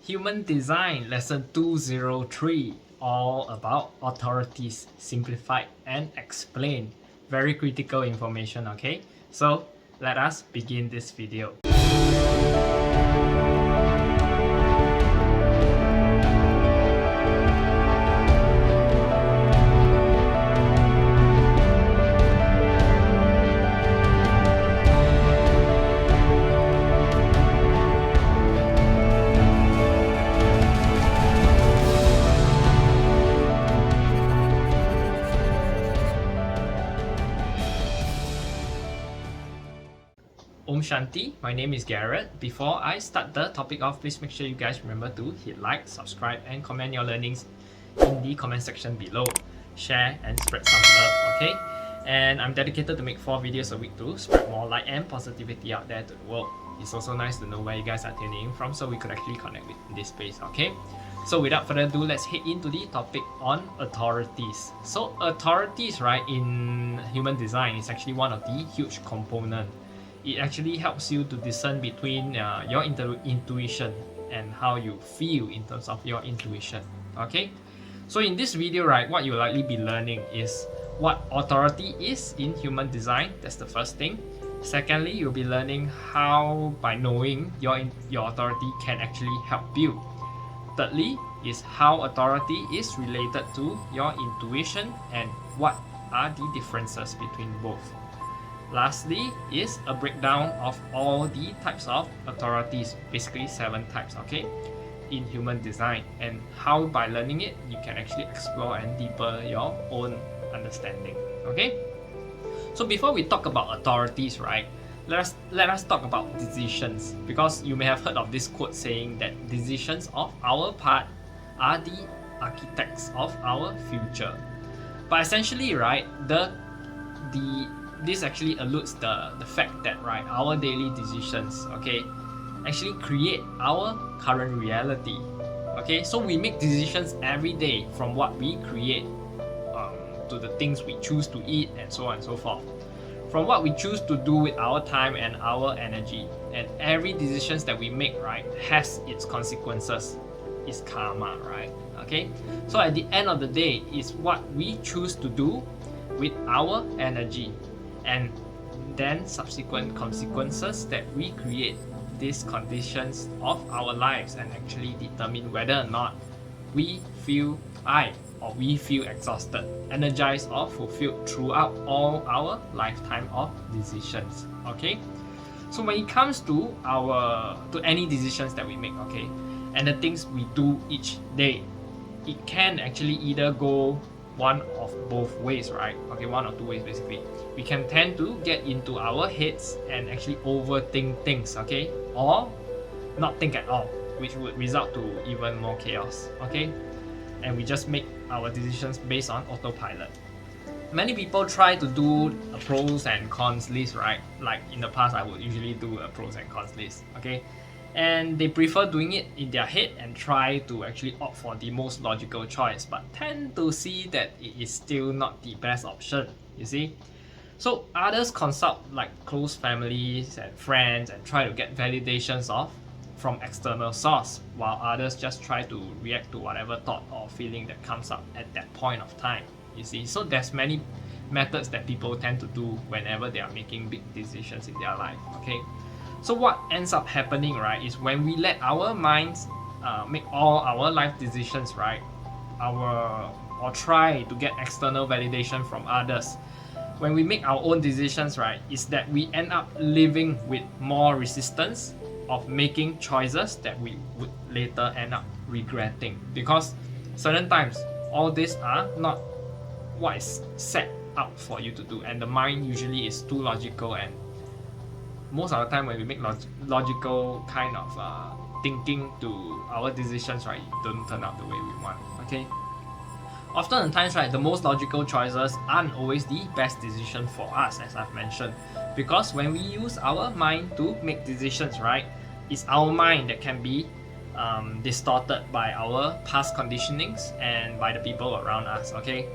Human Design Lesson 203, all about authorities, simplified and explained. Very critical information, okay? So let us begin this video. Om Shanti, my name is Garret. Before I start the topic off, please make sure you guys remember to hit like, subscribe and comment your learnings in the comment section below. Share and spread some love, okay? And I'm dedicated to make 4 videos a week to spread more light and positivity out there to the world. It's also nice to know where you guys are tuning in from so we could actually connect with this space, okay? So without further ado, let's head into the topic on authorities. So authorities, right, in human design is actually one of the huge components. It actually helps you to discern between your intuition and how you feel in terms of your intuition, okay? So in this video, right, what you'll likely be learning is what authority is in human design. That's the first thing. Secondly, you'll be learning how, by knowing your authority, can actually help you. Thirdly is how authority is related to your intuition and what are the differences between both. Lastly is a breakdown of all the types of authorities, basically 7 types, okay, in human design, and how by learning it you can actually explore and deepen your own understanding, okay? So before we talk about authorities, right, let us talk about decisions, because you may have heard of this quote saying that decisions of our part are the architects of our future. But essentially, right, this actually alludes the fact that, right, our daily decisions, okay, actually create our current reality, okay? So we make decisions every day, from what we create to the things we choose to eat and so on and so forth, from what we choose to do with our time and our energy. And every decisions that we make, right, has its consequences, is karma, right? Okay, so at the end of the day is what we choose to do with our energy, and then subsequent consequences that we create these conditions of our lives and actually determine whether or not we feel we feel exhausted, energized or fulfilled throughout all our lifetime of decisions, okay? So when it comes to any decisions that we make, okay, and the things we do each day, it can actually either go one of both ways, right? Okay, one or two ways basically. We can tend to get into our heads and actually overthink things, okay? Or not think at all, which would result to even more chaos, okay? And we just make our decisions based on autopilot. Many people try to do a pros and cons list, right? Like in the past, I would usually do a pros and cons list, okay? And they prefer doing it in their head and try to actually opt for the most logical choice, but tend to see that it is still not the best option, you see? So others consult like close families and friends and try to get validations from external source, while others just try to react to whatever thought or feeling that comes up at that point of time, you see? So there's many methods that people tend to do whenever they are making big decisions in their life, okay? So what ends up happening, right, is when we let our minds make all our life decisions, right, or try to get external validation from others, when we make our own decisions, right, is that we end up living with more resistance of making choices that we would later end up regretting, because certain times all these are not what is set up for you to do, and the mind usually is too logical, and most of the time when we make logical kind of thinking to our decisions, right, it don't turn out the way we want, okay? Often times, right, the most logical choices aren't always the best decision for us, as I've mentioned, because when we use our mind to make decisions, right, it's our mind that can be distorted by our past conditionings and by the people around us, okay?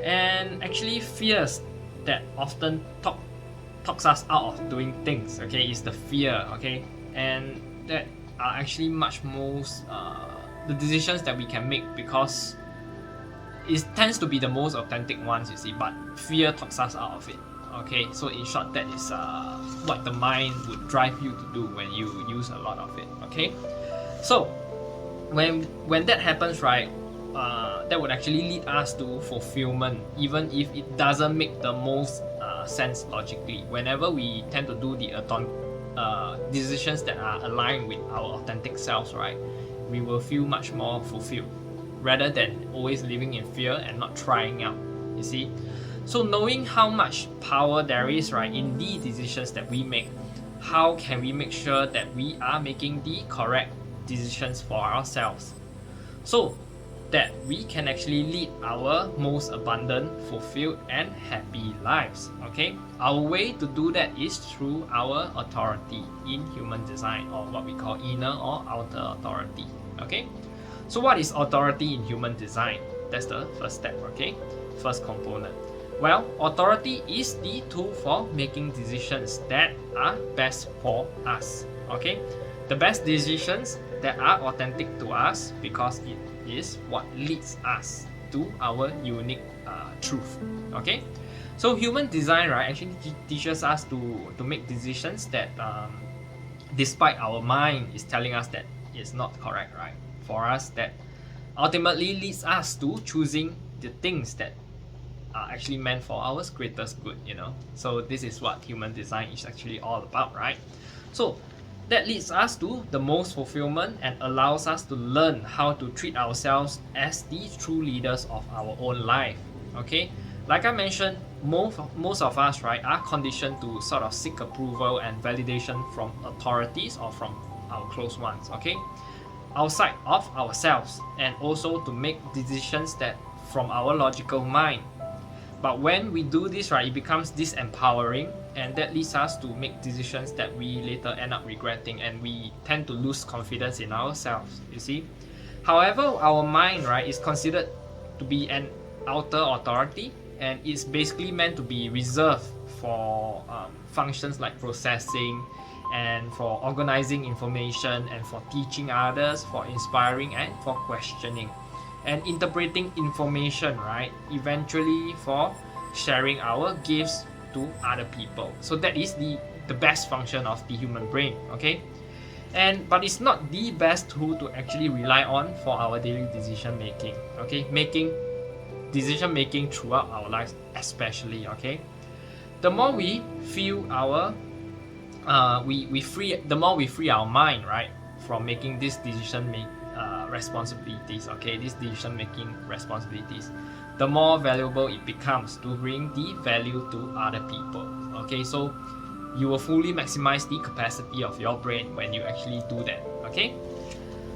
And actually fears that often talks us out of doing things, okay, is the fear, okay? And that are actually much most the decisions that we can make, because it tends to be the most authentic ones, you see, but fear talks us out of it. Okay, so in short, that is what the mind would drive you to do when you use a lot of it. Okay, so when that happens, right, that would actually lead us to fulfillment, even if it doesn't make the most sense logically. Whenever we tend to do the decisions that are aligned with our authentic selves, right, we will feel much more fulfilled, rather than always living in fear and not trying out, you see. So knowing how much power there is, right, in the decisions that we make, how can we make sure that we are making the correct decisions for ourselves, so that we can actually lead our most abundant, fulfilled, and happy lives. Okay, our way to do that is through our authority in human design, or what we call inner or outer authority. Okay, so what is authority in human design? That's the first step. Okay, first component. Well, authority is the tool for making decisions that are best for us. Okay, the best decisions that are authentic to us, because it is what leads us to our unique truth. Okay, so human design, right, actually teaches us to make decisions that despite our mind is telling us that it's not correct, right, for us, that ultimately leads us to choosing the things that are actually meant for our greatest good, you know. So this is what human design is actually all about, right? So that leads us to the most fulfillment and allows us to learn how to treat ourselves as the true leaders of our own life. Okay, like I mentioned, most of us, right, are conditioned to sort of seek approval and validation from authorities or from our close ones, okay, outside of ourselves, and also to make decisions that from our logical mind. But when we do this, right, it becomes disempowering, and that leads us to make decisions that we later end up regretting, and we tend to lose confidence in ourselves, you see. However, our mind, right, is considered to be an outer authority, and it's basically meant to be reserved for functions like processing, and for organizing information, and for teaching others, for inspiring, and for questioning and interpreting information, right, eventually for sharing our gifts to other people. So that is the best function of the human brain. Okay, but it's not the best tool to actually rely on for our daily decision making. Okay, making decision making throughout our lives especially. Okay, the more we feel our the more we free our mind, right, from making this decision responsibilities, okay, these decision making responsibilities, the more valuable it becomes to bring the value to other people. Okay, so you will fully maximize the capacity of your brain when you actually do that. Okay,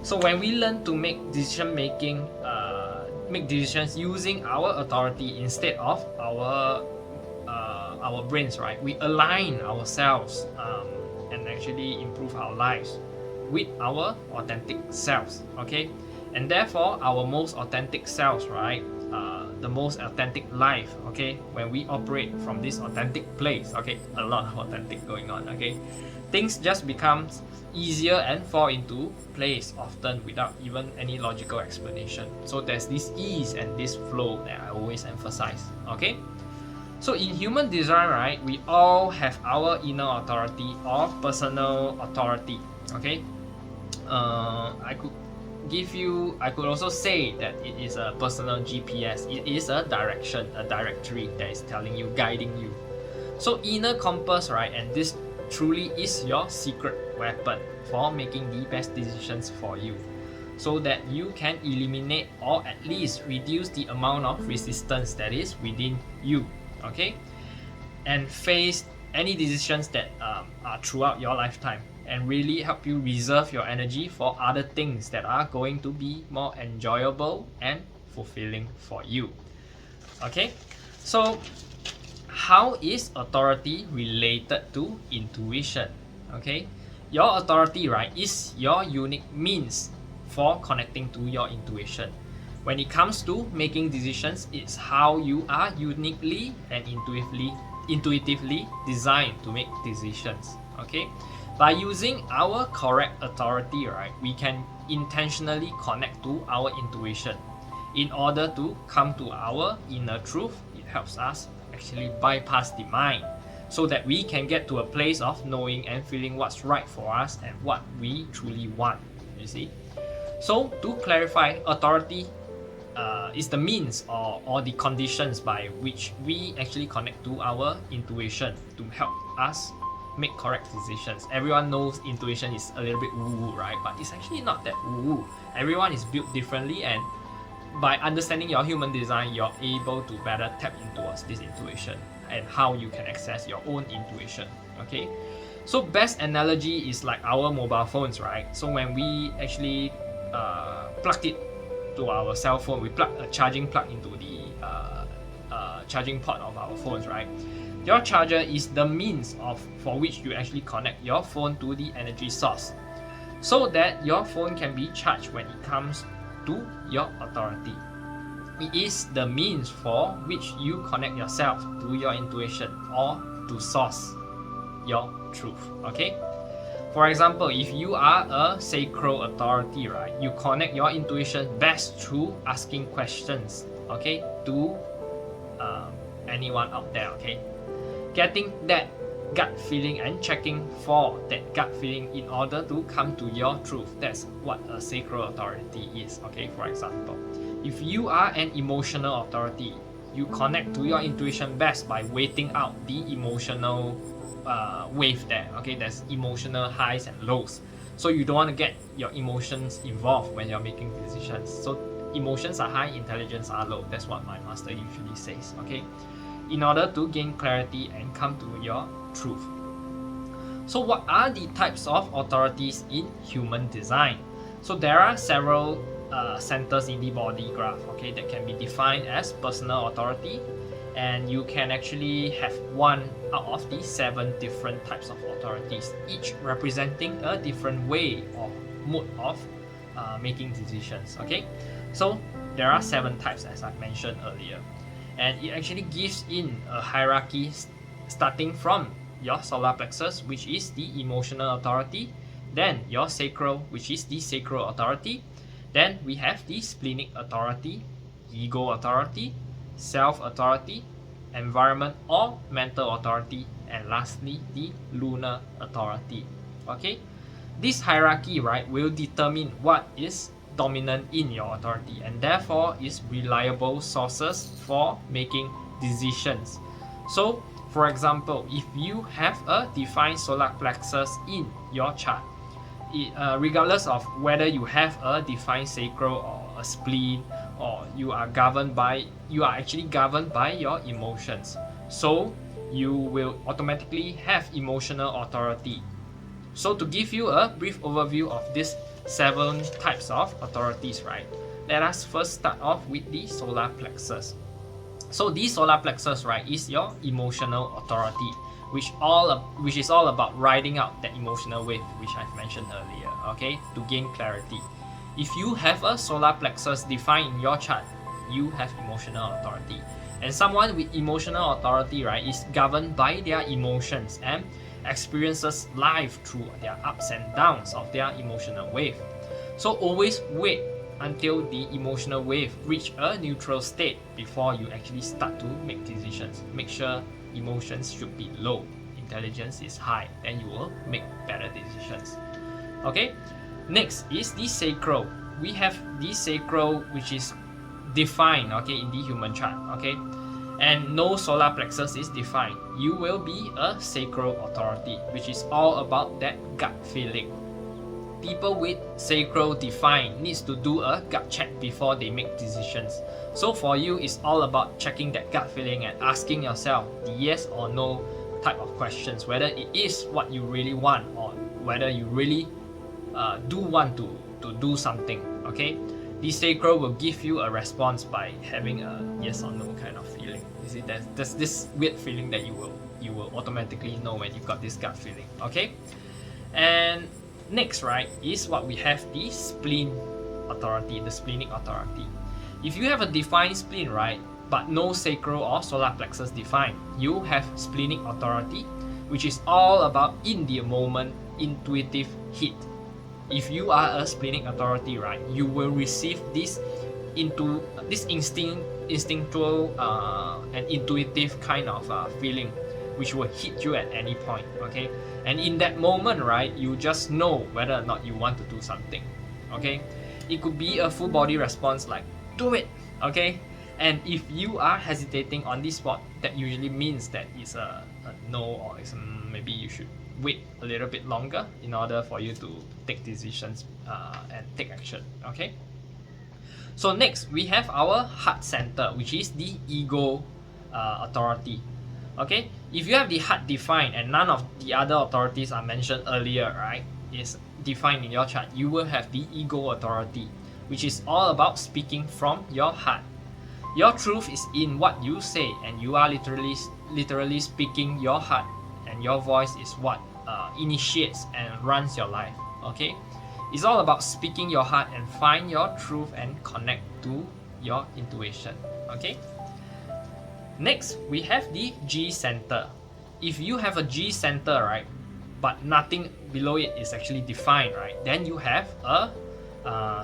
so when we learn to make decisions using our authority instead of our brains, right, we align ourselves and actually improve our lives with our authentic selves. Okay, and therefore our most authentic selves, right, the most authentic life. Okay, when we operate from this authentic place, okay, a lot of authentic going on. Okay, things just becomes easier and fall into place often without even any logical explanation. So there's this ease and this flow that I always emphasize. Okay, so in human design, right, we all have our inner authority or personal authority. Okay, I could also say that it is a personal GPS. It is a direction, a directory that is telling you, guiding you. So inner compass, right, and this truly is your secret weapon for making the best decisions for you, so that you can eliminate or at least reduce the amount of resistance that is within you. Okay, and face any decisions that are throughout your lifetime, and really help you reserve your energy for other things that are going to be more enjoyable and fulfilling for you. Okay, so how is authority related to intuition? Okay, your authority, right, is your unique means for connecting to your intuition. When it comes to making decisions, it's how you are uniquely and intuitively designed to make decisions. Okay, By using our correct authority, right, we can intentionally connect to our intuition in order to come to our inner truth. It helps us actually bypass the mind so that we can get to a place of knowing and feeling what's right for us and what we truly want, you see. So to clarify, authority is the means or the conditions by which we actually connect to our intuition to help us make correct decisions. Everyone knows intuition is a little bit woo-woo, right? But it's actually not that woo-woo. Everyone is built differently, and by understanding your human design, you're able to better tap into this intuition and how you can access your own intuition, okay? So best analogy is like our mobile phones, right? So when we actually plug it to our cell phone, we plug a charging plug into the charging port of our phones, right? Your charger is the means for which you actually connect your phone to the energy source, so that your phone can be charged when it comes to your authority. It is the means for which you connect yourself to your intuition or to source your truth, okay? For example, if you are a sacral authority, right, you connect your intuition best through asking questions, okay, to anyone out there, okay? Getting that gut feeling and checking for that gut feeling in order to come to your truth. That's what a sacral authority is, okay? For example, if you are an emotional authority, you connect to your intuition best by waiting out the emotional wave there, okay? There's emotional highs and lows, so you don't want to get your emotions involved when you're making decisions. So emotions are high, intelligence are low. That's what my master usually says, okay? In order to gain clarity and come to your truth. So what are the types of authorities in human design? So there are several centers in the body graph, okay, that can be defined as personal authority, and you can actually have one out of the 7 different types of authorities, each representing a different way or mode of making decisions, okay? So there are 7 types, as I mentioned earlier, and it actually gives in a hierarchy starting from your solar plexus, which is the emotional authority, then your sacral, which is the sacral authority, then we have the splenic authority, ego authority, self authority, environment or mental authority, and lastly the lunar authority, okay? This hierarchy, right, will determine what is dominant in your authority and therefore is reliable sources for making decisions. So for example, if you have a defined solar plexus in your chart, regardless of whether you have a defined sacral or a spleen, or you are actually governed by your emotions, so you will automatically have emotional authority. So to give you a brief overview of these 7 types of authorities, right, let us first start off with the solar plexus. So the solar plexus, right, is your emotional authority, which is all about riding out that emotional wave, which I've mentioned earlier, okay, to gain clarity. If you have a solar plexus defined in your chart, you have emotional authority. And someone with emotional authority, right, is governed by their emotions and experiences life through their ups and downs of their emotional wave. So always wait until the emotional wave reach a neutral state before you actually start to make decisions. Make sure emotions should be low, intelligence is high, then you will make better decisions, okay? Next is the sacral. We have the sacral, which is defined, okay, in the human chart, okay, and no solar plexus is defined. You will be a sacral authority, which is all about that gut feeling. People with sacral defined needs to do a gut check before they make decisions. So for you, it's all about checking that gut feeling and asking yourself the yes or no type of questions, whether it is what you really want or whether you really do want to do something, okay? The sacral will give you a response by having a yes or no kind of feeling. You see, there's this weird feeling that you will automatically know when you've got this gut feeling, okay? And next, right, is what we have, the spleen authority, the splenic authority. If you have a defined spleen, right, but no sacral or solar plexus defined, you have splenic authority, which is all about in the moment intuitive hit. If you are a splenic authority, right, you will receive this instinctual and intuitive kind of feeling, which will hit you at any point. Okay, and in that moment, right, you just know whether or not you want to do something. Okay, it could be a full body response like do it. Okay, and if you are hesitating on this spot, that usually means that it's a no, or it's maybe you should wait a little bit longer in order for you to take decisions and take action. Okay, so next we have our heart center, which is the ego authority. Okay, if you have the heart defined and none of the other authorities I mentioned earlier, right, is defined in your chart, you will have the ego authority, which is all about speaking from your heart. Your truth is in what you say, and you are literally speaking your heart, and your voice is what initiates and runs your life. Okay, it's all about speaking your heart and find your truth and connect to your intuition. Okay, next we have the G center. If you have a G center, right, but nothing below it is actually defined, right, then you have a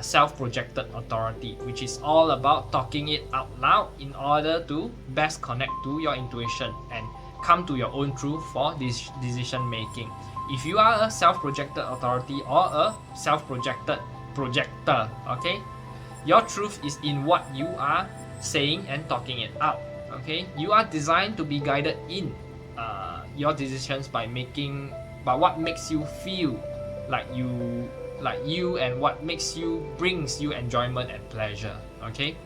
self-projected authority, which is all about talking it out loud in order to best connect to your intuition and come to your own truth for this decision making. If you are a self-projected authority or a self-projected projector, okay, your truth is in what you are saying and talking it out. Okay, you are designed to be guided in your decisions by what makes you feel like you and what brings you enjoyment and pleasure. Okay,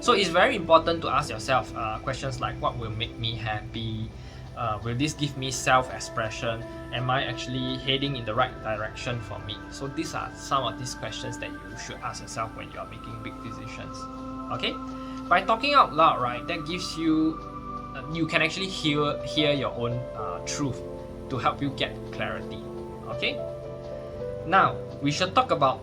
so it's very important to ask yourself questions like, what will make me happy? Will this give me self-expression? Am I actually heading in the right direction for me? So these are some of these questions that you should ask yourself when you are making big decisions. Okay, by talking out loud, right, that gives you you can actually hear your own truth to help you get clarity. Okay, now we should talk about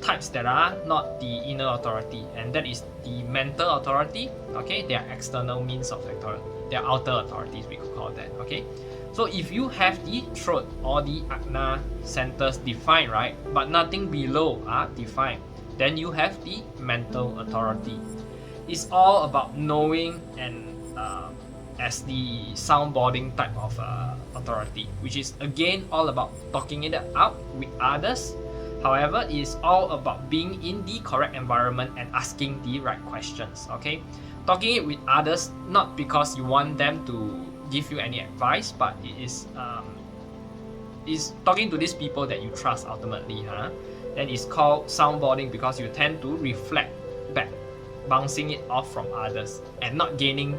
types that are not the inner authority, and that is the mental authority. Okay, they are external means of authority. They are outer authorities, we could call that. Okay, so if you have the throat or the ajna centers defined, right, but nothing below are defined, then you have the mental authority. It's all about knowing and as the soundboarding type of authority, which is again all about talking it out with others. However, it's all about being in the correct environment and asking the right questions. Okay, talking it with others not because you want them to give you any advice, but it is talking to these people that you trust ultimately. Then it's called soundboarding because you tend to reflect back, bouncing it off from others and not gaining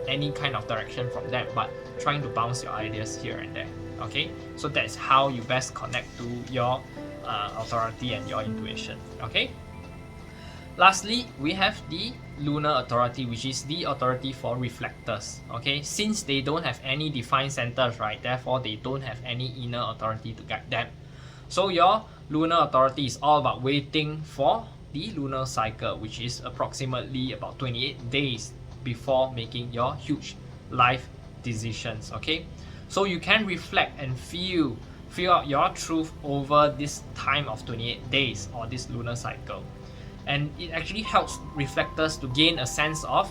any kind of direction from them, but trying to bounce your ideas here and there. Okay, so that's how you best connect to your authority and your intuition. Okay, lastly we have the lunar authority, which is the authority for reflectors. Okay, since they don't have any defined centers, right, therefore they don't have any inner authority to guide them. So your lunar authority is all about waiting for the lunar cycle, which is approximately about 28 days before making your huge life decisions. Okay, so you can reflect and feel out your truth over this time of 28 days or this lunar cycle, and it actually helps reflectors to gain a sense of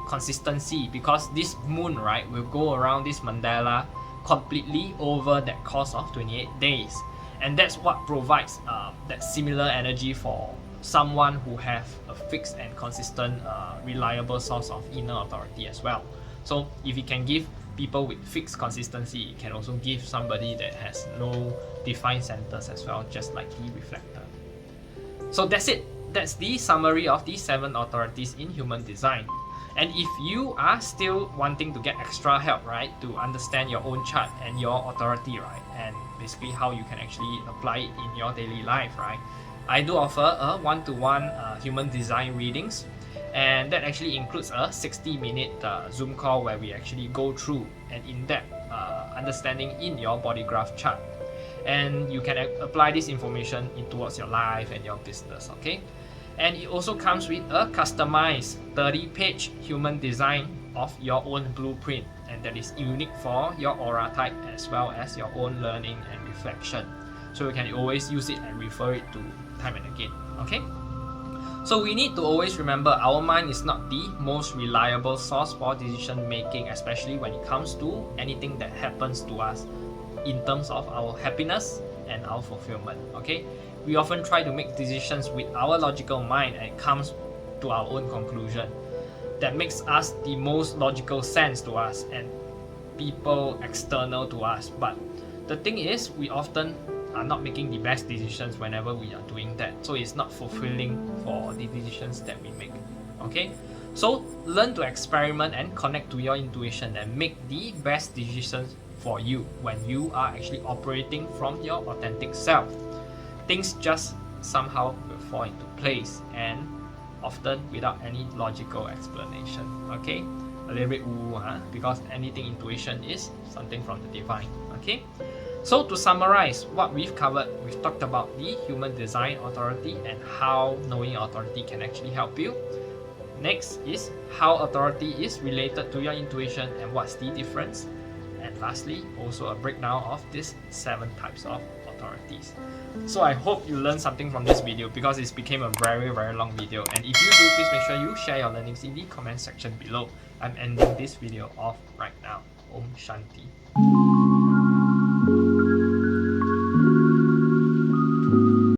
consistency, because this moon, right, will go around this mandala completely over that course of 28 days, and that's what provides that similar energy for someone who have a fixed and consistent reliable source of inner authority as well. So if you can give people with fixed consistency, it can also give somebody that has no defined centers as well, just like the reflector. So that's it. That's the summary of the 7 authorities in human design. And if you are still wanting to get extra help, right, to understand your own chart and your authority, right, and basically how you can actually apply it in your daily life, right, I do offer a one-to-one human design readings, and that actually includes a 60-minute Zoom call where we actually go through an in-depth understanding in your body graph chart, and you can apply this information towards your life and your business. Okay, and it also comes with a customized 30-page human design of your own blueprint, and that is unique for your aura type as well as your own learning and reflection. So you can always use it and refer it to time and again. Okay? So we need to always remember our mind is not the most reliable source for decision making, especially when it comes to anything that happens to us in terms of our happiness and our fulfillment. Okay? We often try to make decisions with our logical mind and it comes to our own conclusion. That makes us the most logical sense to us and people external to us. But the thing is, we often are not making the best decisions whenever we are doing that. So it's not fulfilling for the decisions that we make. Okay? So learn to experiment and connect to your intuition and make the best decisions for you when you are actually operating from your authentic self. Things just somehow will fall into place, and often without any logical explanation. Okay? A little bit woo, because anything intuition is something from the divine. Okay? So to summarize what we've covered, we've talked about the human design authority and how knowing authority can actually help you. Next is how authority is related to your intuition and what's the difference. And lastly, also a breakdown of these 7 types of authorities. So I hope you learned something from this video because it became a very long video. And if you do, please make sure you share your learnings in the comment section below. I'm ending this video off right now. Om Shanti.